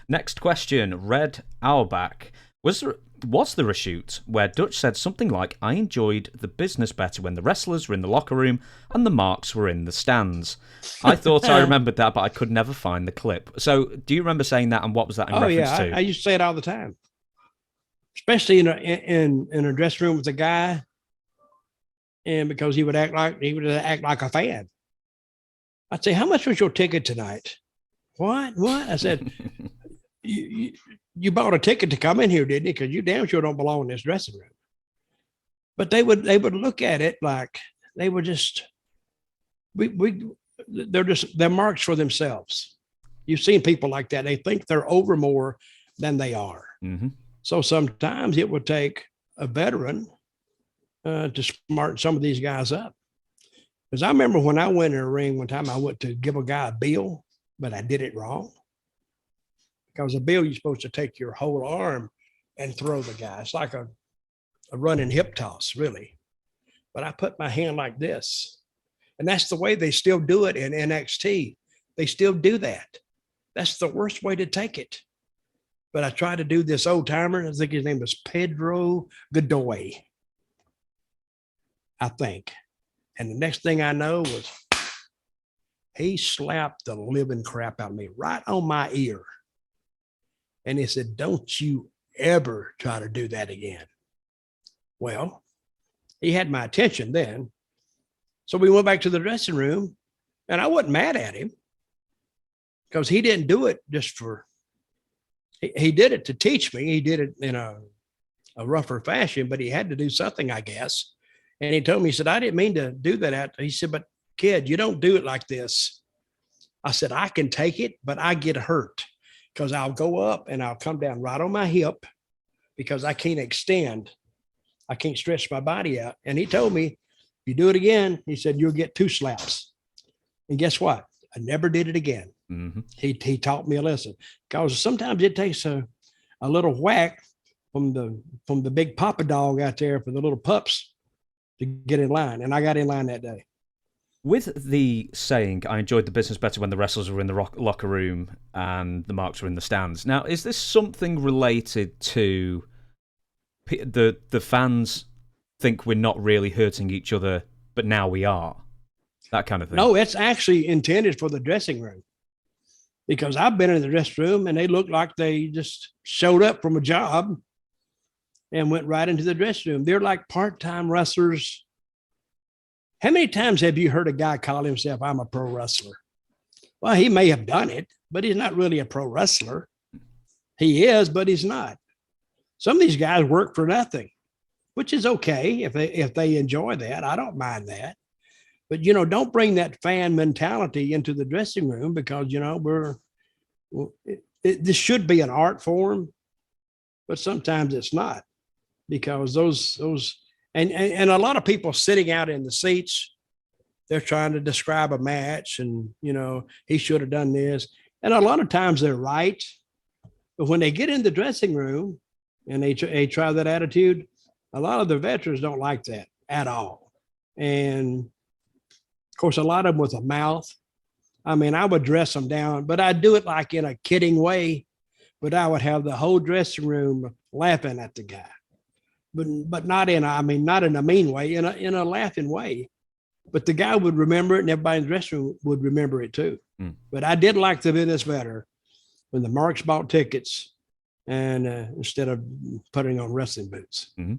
Next question, Red Auerbach. Was there a shoot where Dutch said something like, I enjoyed the business better when the wrestlers were in the locker room and the marks were in the stands? I thought I remembered that, but I could never find the clip. So do you remember saying that, and what was that in Oh reference yeah, to? I used to say it all the time, especially in a dressing room with a guy, and because he would act like a fan. I'd say, "How much was your ticket tonight?" What? I said, you bought a ticket to come in here, didn't you? Because you damn sure don't belong in this dressing room. But they would look at it like they were just they're marks for themselves. You've seen people like that. They think they're over more than they are. Mm-hmm. So sometimes it would take a veteran to smarten some of these guys up. Because I remember when I went in a ring one time, I went to give a guy a bill, but I did it wrong. Because a bill, you're supposed to take your whole arm and throw the guy. It's like a running hip toss, really. But I put my hand like this. And that's the way they still do it in NXT. They still do that. That's the worst way to take it. But I tried to do this old timer. I think his name was Pedro Godoy, I think. And the next thing I know was he slapped the living crap out of me right on my ear. And he said, don't you ever try to do that again. Well, he had my attention then. So we went back to the dressing room, and I wasn't mad at him because he didn't do it just for, he did it to teach me. He did it in a rougher fashion, but he had to do something, I guess. And he told me, he said, I didn't mean to do that. He said, but kid, you don't do it like this. I said, I can take it, but I get hurt because I'll go up and I'll come down right on my hip because I can't extend. I can't stretch my body out. And he told me, if you do it again, he said, you'll get 2 slaps. And guess what? I never did it again. Mm-hmm. He taught me a lesson because sometimes it takes a little whack from the big papa dog out there for the little pups to get in line. And I got in line that day. With the saying, I enjoyed the business better when the wrestlers were in the locker room and the marks were in the stands. Now, is this something related to the fans think we're not really hurting each other, but now we are? That kind of thing. No, it's actually intended for the dressing room. Because I've been in the dressing room and they look like they just showed up from a job and went right into the dressing room. They're like part-time wrestlers. How many times have you heard a guy call himself, I'm a pro wrestler? Well, he may have done it, but he's not really a pro wrestler. He is, but he's not. Some of these guys work for nothing, which is okay if they enjoy that. I don't mind that. But, don't bring that fan mentality into the dressing room because, this should be an art form, but sometimes it's not because and a lot of people sitting out in the seats, they're trying to describe a match and, he should have done this. And a lot of times they're right. But when they get in the dressing room and they try that attitude, a lot of the veterans don't like that at all. And of course, a lot of them with a mouth. I mean, I would dress them down, but I'd do it like in a kidding way, but I would have the whole dressing room laughing at the guy. But not in a mean way, in a laughing way. But the guy would remember it and everybody in the dressing room would remember it too. Mm. But I did like the business better when the marks bought tickets and instead of putting on wrestling boots. Mm-hmm.